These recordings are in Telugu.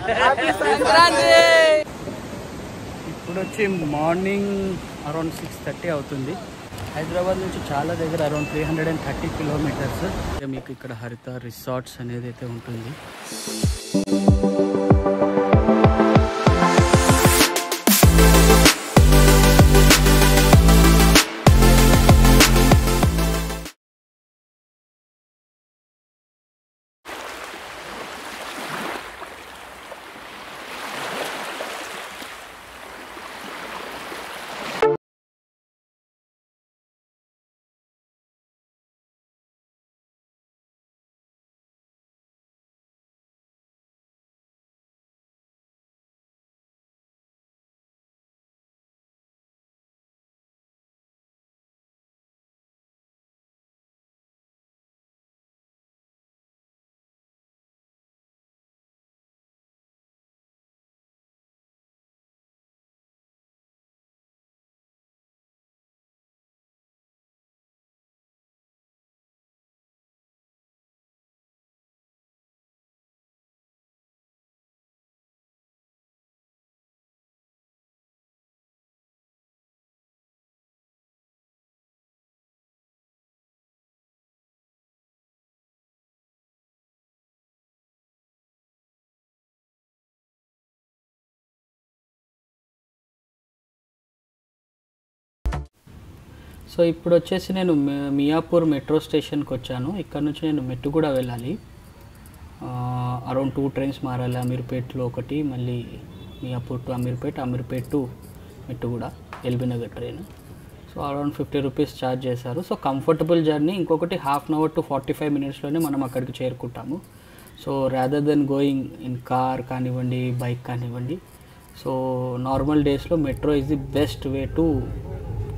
ఇప్పుడు వచ్చి మార్నింగ్ అరౌండ్ 6:30 అవుతుంది. హైదరాబాద్ నుంచి చాలా దగ్గర అరౌండ్ 330 కిలోమీటర్స్. మీకు ఇక్కడ హరిత రిసార్ట్స్ అనేది అయితే ఉంటుంది. సో ఇప్పుడు వచ్చేసి నేను మియాపూర్ మెట్రో స్టేషన్కి వచ్చాను. ఇక్కడ నుంచి నేను మెట్టుగూడ వెళ్ళాలి. అరౌండ్ 2 ట్రైన్స్ మారాలి. అమీర్పేట్లో ఒకటి, మళ్ళీ Miyapur to Ameerpet, Ameerpet to Mettuguda LB Nagar train. So around 50 rupees charge చేశారు. So comfortable journey. ఇంకొకటి 1/2 అవర్ టు 45 మినిట్స్లోనే మనం అక్కడికి చేరుకుంటాము. So rather than going in car కానివ్వండి, బైక్ కానివ్వండి. సో నార్మల్ డేస్లో metro is the best way to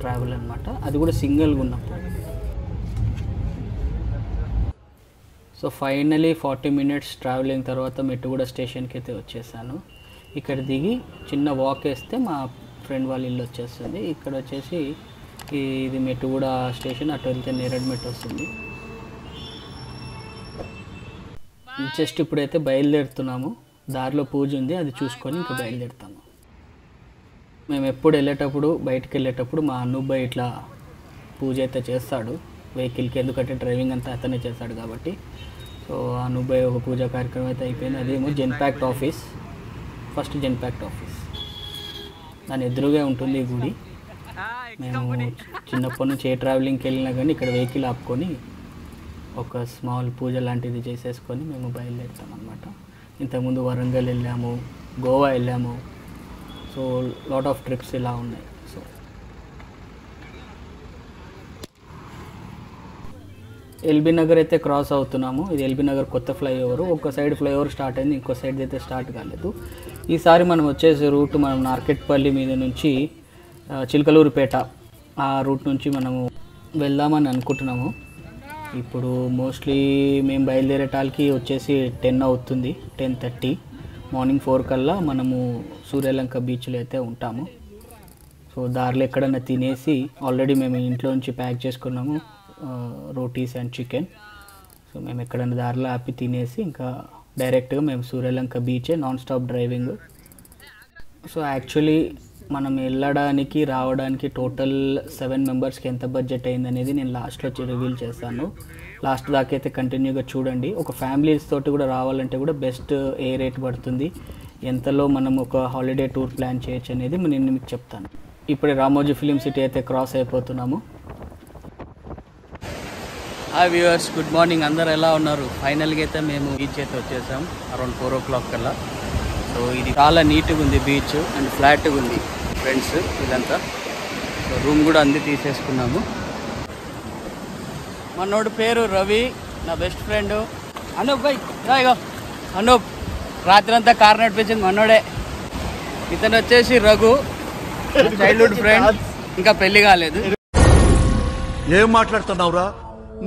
travel అనమాట. అది కూడా సింగిల్గా ఉన్నప్పుడు. సో ఫైనలీ 40 మినిట్స్ ట్రావెలింగ్ తర్వాత మెట్టుగూడ స్టేషన్కి అయితే వచ్చేసాను. ఇక్కడ దిగి చిన్న వాక్ వేస్తే మా ఫ్రెండ్ వాళ్ళ ఇల్లు వచ్చేస్తుంది. ఇక్కడ వచ్చేసి ఇది మెట్టుగూడ స్టేషన్. అటు వెళ్తే నేరేడ్మెట్ వస్తుంది. జస్ట్ ఇప్పుడైతే బయలుదేరుతున్నాము. దారిలో పూజ ఉంది, అది చూసుకొని ఇంకా బయలుదేరుతాము. మేము ఎప్పుడు వెళ్ళేటప్పుడు, బయటకు వెళ్ళేటప్పుడు మా అన్నూబాయ్ ఇట్లా పూజ అయితే చేస్తాడు వెహికల్కి. ఎందుకంటే డ్రైవింగ్ అంతా అతనే చేస్తాడు కాబట్టి. సో అన్నూబాయ్ ఒక పూజా కార్యక్రమం అయితే అయిపోయింది. అదేమో Genpact office, first Genpact office. దాని ఎదురుగా ఉంటుంది ఈ గుడి. మేము చిన్నప్పటి నుంచి ఏ ట్రావెలింగ్కి వెళ్ళినా కానీ ఇక్కడ వెహికల్ ఆపుకొని ఒక స్మాల్ పూజ లాంటిది చేసేసుకొని మేము బయలుదేరుతాం అన్నమాట. ఇంతకుముందు వరంగల్ వెళ్ళాము, గోవా వెళ్ళాము. సో లాట్ ఆఫ్ ట్రిప్స్ ఇలా ఉన్నాయి. సో ఎల్బీ నగర్ అయితే క్రాస్ అవుతున్నాము. ఇది ఎల్బీ నగర్ కొత్త ఫ్లైఓవర్. ఒక సైడ్ ఫ్లైఓవర్ స్టార్ట్ అయింది, ఇంకో సైడ్ అయితే స్టార్ట్ కాలేదు. ఈసారి మనం వచ్చేసే రూట్ మనం నార్కెట్పల్లి మీద నుంచి చిలకలూరుపేట ఆ రూట్ నుంచి మనము వెళ్దామని అనుకుంటున్నాము. ఇప్పుడు మోస్ట్లీ మేము బయలుదేరేటానికి వచ్చేసి 10 అవుతుంది, 10:30. మార్నింగ్ 4 కల్లా మనము సూర్యలంక బీచ్లో అయితే ఉంటాము. సో దారిలో ఎక్కడన్నా తినేసి, ఆల్రెడీ మేము ఇంట్లో నుంచి ప్యాక్ చేసుకున్నాము రోటీస్ అండ్ చికెన్. సో మేము ఎక్కడన్నా దారిలో ఆపి తినేసి ఇంకా డైరెక్ట్గా మేము సూర్యలంక బీచే, non stop driving. So actually మనం వెళ్ళడానికి రావడానికి టోటల్ 7 మెంబర్స్కి ఎంత బడ్జెట్ అయింది అనేది నేను లాస్ట్లో రివీల్ చేస్తాను. లాస్ట్ దాకా అయితే కంటిన్యూగా చూడండి. ఒక ఫ్యామిలీస్ తోటి కూడా రావాలంటే కూడా బెస్ట్ ఏ రేట్ పడుతుంది, ఎంతలో మనం ఒక హాలిడే టూర్ ప్లాన్ చేయొచ్చు అనేది నేను మీకు చెప్తాను. ఇప్పుడే రామోజీ ఫిలిం సిటీ అయితే క్రాస్ అయిపోతున్నాము. Hi viewers, good morning. అందరు ఎలా ఉన్నారు? ఫైనల్గా అయితే మేము బీచ్ అయితే వచ్చేసాం అరౌండ్ 4 o'clock కల్లా. సో ఇది చాలా నీట్గా ఉంది బీచ్ అండ్ ఫ్లాట్గా ఉంది ఫ్రెండ్స్ ఇదంతా. సో రూమ్ కూడా అంది తీసేసుకున్నాము. మనోడు పేరు రవి, నా బెస్ట్ ఫ్రెండ్. అనూప్ బై ఇగో అనూప్, రాత్రి అంతా కార్ నడిపించింది మనోడే. ఇతను వచ్చేసి రఘు, చైల్డ్హుడ్ ఫ్రెండ్, ఇంకా పెళ్లి కాలేదు. ఏం మాట్లాడుతున్నావురా,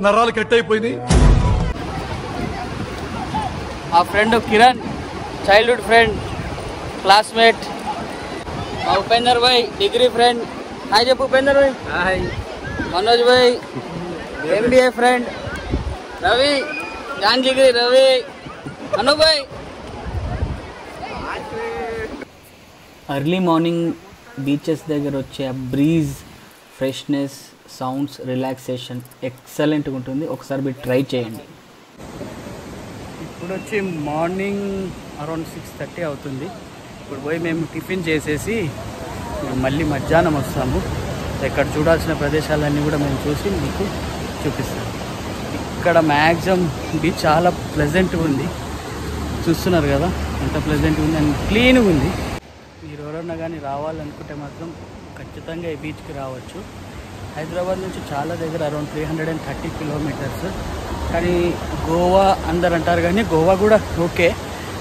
నరాలు కట్ అయిపోయింది. ఆ friend Kiran, childhood friend, classmate. మా Upender bhai, degree friend. Hi చెప్పు Upender bhai. Hi. Manoj bhai, MBA friend. Ravi, జాన్ జిగిరి Ravi. Anu bhai, early morning beaches దగ్గర వచ్చే ఆ బ్రీజ్, ఫ్రెష్నెస్, సౌండ్స్, రిలాక్సేషన్ ఎక్సలెంట్గా ఉంటుంది. ఒకసారి మీరు ట్రై చేయండి. ఇప్పుడు వచ్చి మార్నింగ్ అరౌండ్ 6:30 అవుతుంది. ఇప్పుడు పోయి మేము టిఫిన్ చేసేసి మేము మళ్ళీ మధ్యాహ్నం వస్తాము. ఇక్కడ చూడాల్సిన ప్రదేశాలన్నీ కూడా మేము చూసి మీకు చూపిస్తాము. ఇక్కడ మ్యాక్సిమం బీచ్ చాలా ప్లెజెంట్గా ఉంది. చూస్తున్నారు కదా ఎంత ప్లెజెంట్గా ఉంది అండ్ క్లీన్గా ఉంది. మీరు ఎవరన్నా కానీ రావాలనుకుంటే మాత్రం ఖచ్చితంగా ఈ బీచ్కి రావచ్చు. హైదరాబాద్ నుంచి చాలా దగ్గర అరౌండ్ 330 కిలోమీటర్స్. కానీ గోవా అందరు అంటారు, కానీ గోవా కూడా ఓకే,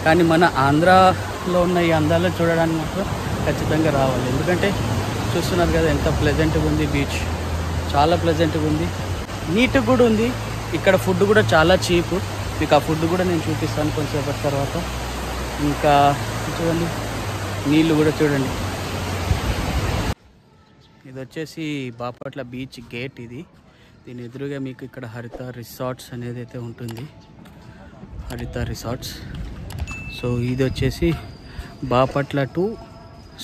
కానీ మన ఆంధ్రాలో ఉన్న ఈ అందాలను చూడడానికి మాత్రం ఖచ్చితంగా రావాలి. ఎందుకంటే చూస్తున్నారు కదా ఎంత ప్లెజెంట్గా ఉంది బీచ్, చాలా ప్లెజెంట్గా ఉంది, నీట్గా కూడా ఉంది. ఇక్కడ ఫుడ్ కూడా చాలా చీప్. మీకు ఆ ఫుడ్ కూడా నేను చూపిస్తాను కొంచెంసేపటి తర్వాత. ఇంకా చూడండి నీళ్ళు కూడా చూడండి. ఇది వచ్చేసి బాపట్ల బీచ్ గేట్. దీని ఎదురుగా మీకు ఇక్కడ హరిత రిసార్ట్స్ అనేది అయితే ఉంటుంది, హరిత రిసార్ట్స్. సో ఇది వచ్చేసి Bapatla to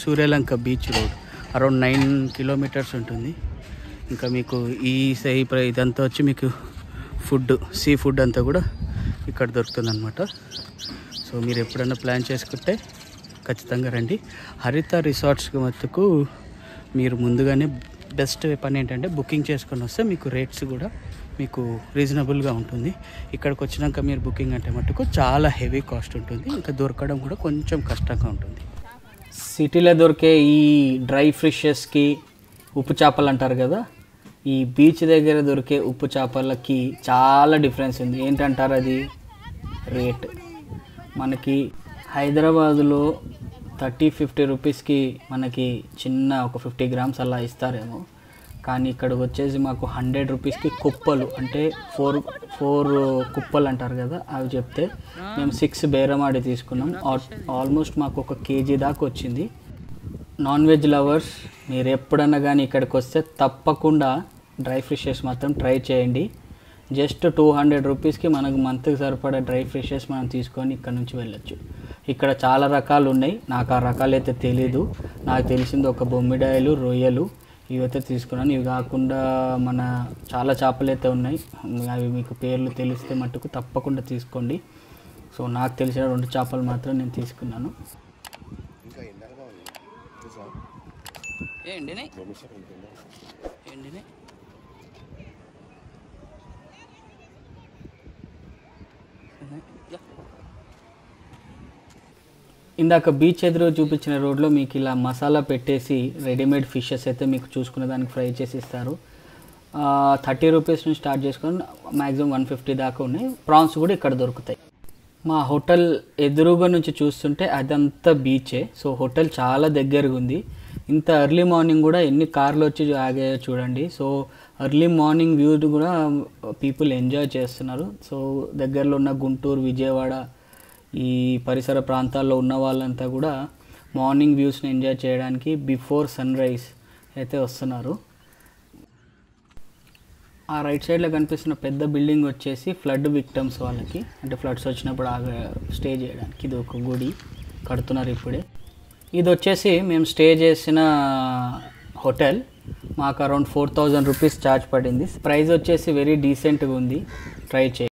Suryalanka beach road around 9 kilometres ఉంటుంది. ఇంకా మీకు ఇదంతా వచ్చి మీకు ఫుడ్, సీ ఫుడ్ అంతా కూడా ఇక్కడ దొరుకుతుంది అనమాట. సో మీరు ఎప్పుడైనా ప్లాన్ చేసుకుంటే ఖచ్చితంగా రండి. హరిత రిసార్ట్స్కి మట్టుకు మీరు ముందుగానే బెస్ట్ పని ఏంటంటే బుకింగ్ చేసుకొని వస్తే మీకు రేట్స్ కూడా మీకు రీజనబుల్గా ఉంటుంది. ఇక్కడికి వచ్చినాక మీరు బుకింగ్ అంటే మట్టుకు చాలా హెవీ కాస్ట్ ఉంటుంది, ఇంకా దొరకడం కూడా కొంచెం కష్టంగా ఉంటుంది. సిటీలో దొరికే ఈ డ్రై ఫిషెస్కి, ఉప్పు చేపలు అంటారు కదా, ఈ బీచ్ దగ్గర దొరికే ఉప్పు చేపలకి చాలా డిఫరెన్స్ ఉంది. ఏంటంటారు అది? రేట్. మనకి హైదరాబాదులో 30-50 రూపీస్కి మనకి చిన్న ఒక 50 గ్రామ్స్ అలా ఇస్తారేమో, కానీ ఇక్కడికి వచ్చేసి మాకు 100 రూపీస్కి కుప్పలు, అంటే 4 కుప్పలు అంటారు కదా, అవి చెప్తే మేము 6 బేరమాడి తీసుకున్నాం. ఆల్మోస్ట్ మాకు 1 కేజీ దాకా వచ్చింది. నాన్ వెజ్ లవర్స్ మీరు ఎప్పుడన్నా కానీ ఇక్కడికి వస్తే తప్పకుండా డ్రై ఫిషెస్ మాత్రం ట్రై చేయండి. జస్ట్ 200 రూపీస్కి మనకు మంత్కి సరిపడా డ్రై ఫిషెస్ మనం తీసుకొని ఇక్కడ నుంచి వెళ్ళొచ్చు. ఇక్కడ చాలా రకాలు ఉన్నాయి, నాకు ఆ రకాలు అయితే తెలీదు. నాకు తెలిసింది ఒక బొమ్మిడాయలు, రొయ్యలు, ఇవైతే తీసుకున్నాను. ఇవి కాకుండా మన చాలా చేపలు అయితే ఉన్నాయి, అవి మీకు పేర్లు తెలిస్తే మట్టుకు తప్పకుండా తీసుకోండి. సో నాకు తెలిసిన 2 చేపలు మాత్రం నేను తీసుకున్నాను. ఇందాక బీచ్ ఎదురు చూపించిన రోడ్లో మీకు ఇలా మసాలా పెట్టేసి రెడీమేడ్ ఫిషెస్ అయితే మీకు చూసుకునే దానికి ఫ్రై చేసి ఇస్తారు. 30 రూపీస్ నుంచి స్టార్ట్ చేసుకొని మ్యాక్సిమం 150 దాకా ఉన్నాయి. ప్రాన్స్ కూడా ఇక్కడ దొరుకుతాయి. మా హోటల్ ఎదురుగా నుంచి చూస్తుంటే అదంతా బీచే. సో హోటల్ చాలా దగ్గరగా ఉంది. ఇంత ఎర్లీ మార్నింగ్ కూడా ఎన్ని కార్లు వచ్చి ఆగాయో చూడండి. సో ఎర్లీ మార్నింగ్ వ్యూ కూడా పీపుల్ ఎంజాయ్ చేస్తున్నారు. సో దగ్గరలో ఉన్న గుంటూరు, విజయవాడ ఈ పరిసర ప్రాంతాల్లో ఉన్న వాళ్ళంతా కూడా మార్నింగ్ వ్యూస్ని ఎంజాయ్ చేయడానికి బిఫోర్ సన్ రైజ్ అయితే వస్తున్నారు. ఆ రైట్ సైడ్లో కనిపిస్తున్న పెద్ద బిల్డింగ్ వచ్చేసి ఫ్లడ్ విక్టమ్స్ వాళ్ళకి, అంటే ఫ్లడ్స్ వచ్చినప్పుడు స్టే చేయడానికి ఇది ఒక గుడి కడుతున్నారు ఇప్పుడే. ఇది వచ్చేసి మేము స్టే చేసిన హోటల్. మాకు అరౌండ్ 4000 రూపీస్ ఛార్జ్ పడింది. ప్రైస్ వచ్చేసి వెరీ డీసెంట్గా ఉంది, ట్రై చేయండి.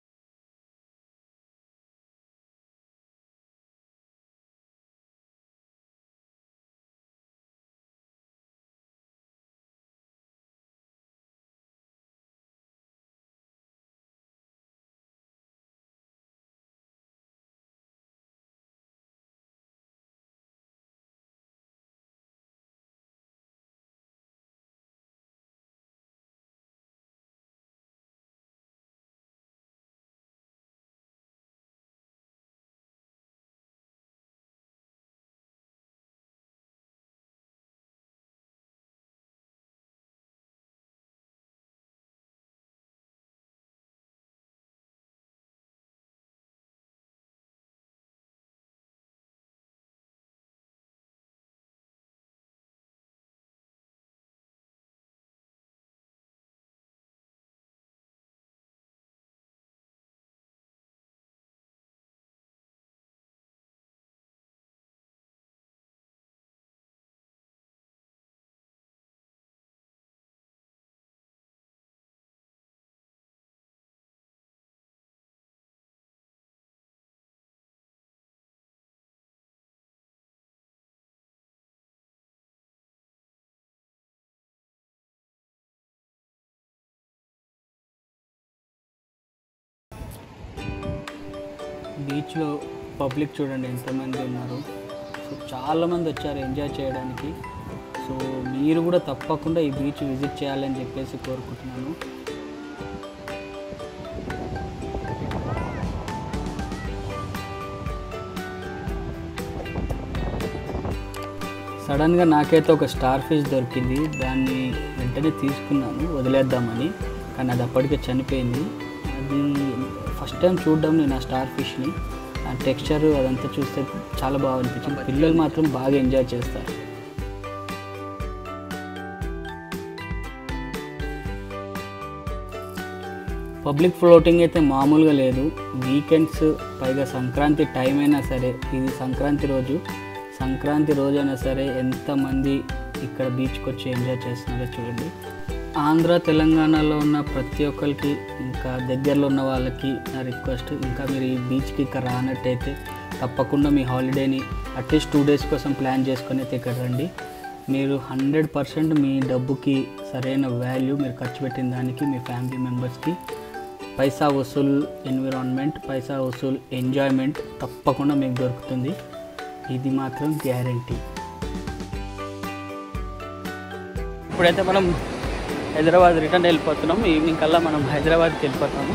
బీచ్లో పబ్లిక్ చూడండి ఎంతమంది ఉన్నారు. సో చాలామంది వచ్చారు ఎంజాయ్ చేయడానికి. సో మీరు కూడా తప్పకుండా ఈ బీచ్ విజిట్ చేయాలని చెప్పేసి కోరుకుంటున్నాను. సడన్గా నాకైతే ఒక స్టార్ ఫిష్ దొరికింది. దాన్ని వెంటనే తీసుకున్నాను వదిలేద్దామని, కానీ అది అప్పటికే చనిపోయింది. అది ఫస్ట్ టైం చూడడం నేను ఆ స్టార్ ఫిష్ని. ఆ టెక్స్చర్ అదంతా చూస్తే చాలా బాగా అనిపించింది. పిల్లలు మాత్రం బాగా ఎంజాయ్ చేస్తారు. పబ్లిక్ ఫ్లోటింగ్ అయితే మామూలుగా లేదు. వీకెండ్స్, పైగా సంక్రాంతి టైం అయినా సరే, ఇది సంక్రాంతి రోజు అయినా సరే ఎంతమంది ఇక్కడ బీచ్కి వచ్చి ఎంజాయ్ చేస్తున్నారో చూడండి. ఆంధ్ర తెలంగాణలో ఉన్న ప్రతి ఒక్కరికి, ఇంకా దగ్గరలో ఉన్న వాళ్ళకి నా రిక్వెస్ట్, ఇంకా మీరు ఈ బీచ్కి ఇక్కడ రానట్టయితే తప్పకుండా మీ హాలిడేని అట్లీస్ట్ 2 days కోసం ప్లాన్ చేసుకొని అయితే ఇక్కడ రండి. మీరు 100% మీ డబ్బుకి సరైన వాల్యూ మీరు ఖర్చు పెట్టిన దానికి మీ ఫ్యామిలీ మెంబర్స్కి పైసా వసూల్ ఎన్విరాన్మెంట్, పైసా వసూల్ ఎంజాయ్మెంట్ తప్పకుండా మీకు దొరుకుతుంది. ఇది మాత్రం గ్యారంటీ. ఇప్పుడైతే మనం హైదరాబాద్ రిటర్న్ వెళ్ళిపోతున్నాం. ఈవినింగ్ కల్లా మనం హైదరాబాద్కి వెళ్ళిపోతాము.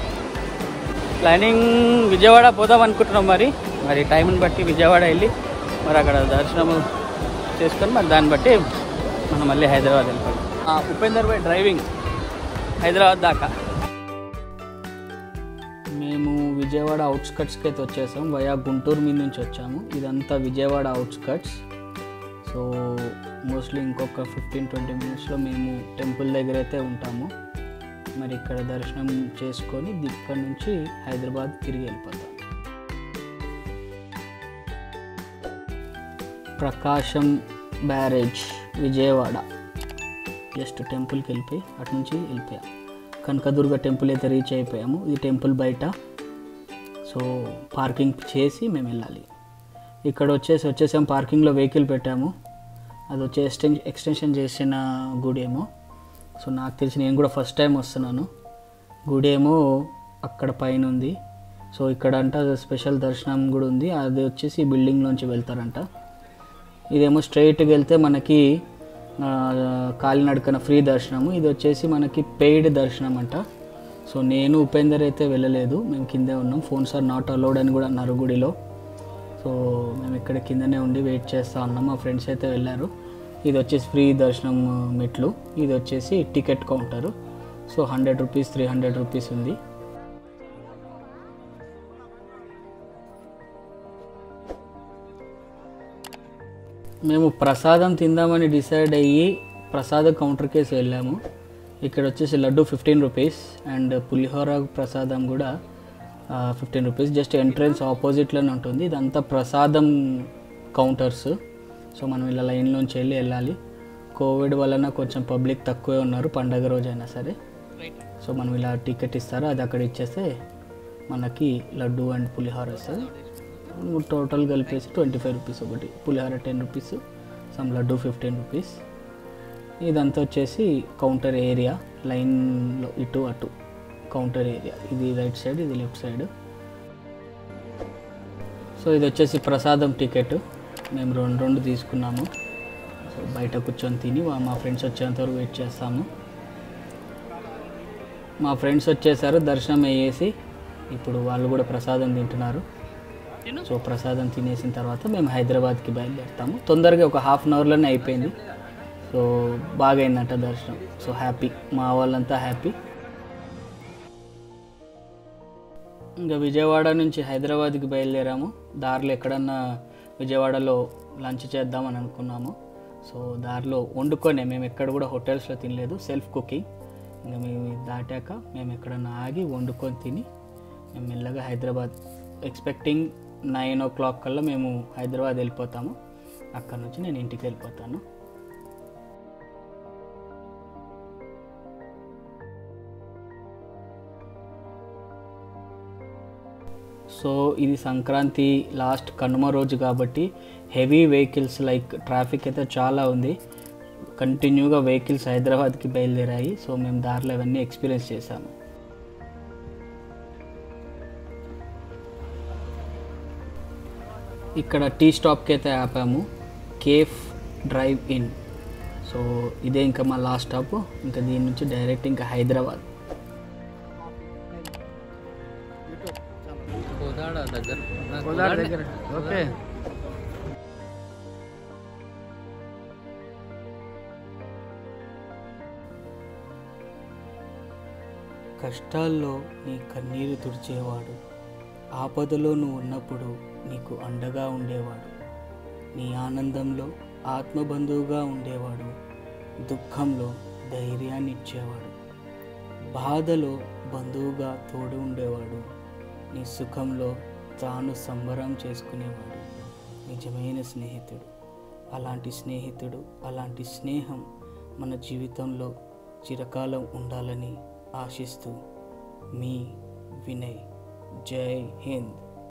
ప్లానింగ్ విజయవాడ పోదాం అనుకుంటున్నాం. మరి టైంని బట్టి విజయవాడ వెళ్ళి మరి అక్కడ దర్శనం చేసుకొని మరి దాన్ని బట్టి మనం మళ్ళీ హైదరాబాద్ వెళ్ళిపోతాం. ఉపేందర్ భాయ్ డ్రైవింగ్ హైదరాబాద్ దాకా. మేము విజయవాడ అవుట్స్కట్స్కి అయితే వచ్చేసాం. వయా గుంటూరు మీద నుంచి వచ్చాము. ఇదంతా విజయవాడ అవుట్స్కట్స్. సో మోస్ట్లీ ఇంకొక 15-20 minutesలో మేము టెంపుల్ దగ్గర అయితే ఉంటాము. మరి ఇక్కడ దర్శనం చేసుకొని ఇక్కడ నుంచి హైదరాబాద్ తిరిగి వెళ్ళిపోతాం. ప్రకాశం బ్యారేజ్ విజయవాడ, జస్ట్ టెంపుల్కి వెళ్ళిపోయి అటు నుంచి వెళ్ళిపోయాం. కనకదుర్గ టెంపుల్ అయితే రీచ్ అయిపోయాము. ఈ టెంపుల్ బయట. సో పార్కింగ్ చేసి మేము వెళ్ళాలి. ఇక్కడ వచ్చేసాం. పార్కింగ్లో వెహికల్ పెట్టాము. అది వచ్చే ఎక్స్టెన్షన్ చేసిన గుడి ఏమో. సో నాకు తెలిసి నేను కూడా ఫస్ట్ టైం వస్తున్నాను. గుడి ఏమో అక్కడ పైన ఉంది. సో ఇక్కడ అంట స్పెషల్ దర్శనం కూడా ఉంది. అది వచ్చేసి ఈ బిల్డింగ్లోంచి వెళ్తారంట. ఇదేమో స్ట్రైట్గా వెళ్తే మనకి కాలినడకన ఫ్రీ దర్శనము. ఇది వచ్చేసి మనకి పెయిడ్ దర్శనం అంట. సో నేను ఉపేందర్ అయితే వెళ్ళలేదు, మేము కిందే ఉన్నాం. ఫోన్స్ ఆర్ నాట్ అలౌడ్ అని కూడా అన్నారు గుడిలో. సో మేము ఇక్కడ కిందనే ఉండి వెయిట్ చేస్తూ ఉన్నాం. మా ఫ్రెండ్స్ అయితే వెళ్ళారు. ఇది వచ్చేసి ఫ్రీ దర్శనం మెట్లు. ఇది వచ్చేసి ticket counter. So 100 rupees, 300 rupees ఉంది. మేము ప్రసాదం తిందామని డిసైడ్ అయ్యి ప్రసాద కౌంటర్కేసి వెళ్ళాము. ఇక్కడ వచ్చేసి లడ్డు 15 రూపీస్ అండ్ పులిహోర ప్రసాదం కూడా 15 రూపీస్. జస్ట్ ఎంట్రన్స్ ఆపోజిట్లోనే ఉంటుంది. ఇదంతా ప్రసాదం కౌంటర్స్. సో మనం ఇలా లైన్లోంచి వెళ్ళాలి. కోవిడ్ వలన కొంచెం పబ్లిక్ తక్కువే ఉన్నారు, పండగ రోజు అయినా సరే. సో మనం ఇలా టికెట్ ఇస్తారు, అది అక్కడ ఇచ్చేస్తే మనకి లడ్డు అండ్ పులిహోర వస్తుంది. టోటల్ కలిపేసి 25 రూపీస్ ఒకటి. పులిహోర 10 రూపీస్, సమ్ లడ్డు 15 రూపీస్. ఇదంతా వచ్చేసి కౌంటర్ ఏరియా. లైన్లో ఇటు అటు కౌంటర్ ఏరియా. ఇది రైట్ సైడ్, ఇది లెఫ్ట్ సైడ్. సో ఇది వచ్చేసి ప్రసాదం టికెట్. మేము రెండు తీసుకున్నాము. సో బయట కూర్చొని తిని మా ఫ్రెండ్స్ వచ్చేంత వరకు వెయిట్ చేస్తాము. మా ఫ్రెండ్స్ వచ్చేసారు, దర్శనం అయ్యేసి ఇప్పుడు వాళ్ళు కూడా ప్రసాదం తింటున్నారు. సో ప్రసాదం తినేసిన తర్వాత మేము హైదరాబాద్కి బయలుదేరుతాము. తొందరగా ఒక 1/2 అవర్లోనే అయిపోయింది. సో బాగా అయిందంట దర్శనం. సో హ్యాపీ, మా వాళ్ళంతా హ్యాపీ. ఇంకా విజయవాడ నుంచి హైదరాబాద్కి బయలుదేరాము. దారిలో ఎక్కడన్నా విజయవాడలో లంచ్ చేద్దామని అనుకున్నాము. సో దారిలో వండుకొనే, మేము ఎక్కడ కూడా హోటల్స్లో తినలేదు, సెల్ఫ్ కుకింగ్. ఇంకా మేము దాటాక మేము ఎక్కడన్నా ఆగి వండుకొని తిని మేము మెల్లగా హైదరాబాద్, ఎక్స్పెక్టింగ్ 9 o'clock కల్లా మేము హైదరాబాద్ వెళ్ళిపోతాము. అక్కడ నుంచి నేను ఇంటికి వెళ్ళిపోతాను. సో ఇది సంక్రాంతి లాస్ట్ కనుమ రోజు కాబట్టి హెవీ వెహికల్స్ లైక్ ట్రాఫిక్ అయితే చాలా ఉంది. కంటిన్యూగా వెహికల్స్ హైదరాబాద్కి బయలుదేరాయి. సో మేము దారిలో అవన్నీ ఎక్స్పీరియన్స్ చేశాము. ఇక్కడ టీ స్టాప్కి అయితే ఆపాము, కేఫ్ డ్రైవ్ ఇన్. సో ఇదే ఇంకా మా లాస్ట్ స్టాప్. ఇంకా దీని నుంచి డైరెక్ట్ ఇంకా హైదరాబాద్. దగ్గర ఓకే. కష్టాల్లో నీ కన్నీరు తుడిచేవాడు, ఆపదలో నువ్వు ఉన్నప్పుడు నీకు అండగా ఉండేవాడు, నీ ఆనందంలో ఆత్మబంధువుగా ఉండేవాడు, దుఃఖంలో ధైర్యాన్ని ఇచ్చేవాడు, బాధలో బంధువుగా తోడు ఉండేవాడు, నీ సుఖంలో తాను సంబరం చేసుకునేవాడు, నిజమైన స్నేహితుడు. అలాంటి స్నేహితుడు, అలాంటి స్నేహం మన జీవితంలో చిరకాలం ఉండాలని ఆశిస్తూ మీ వినయ్. జై హింద్.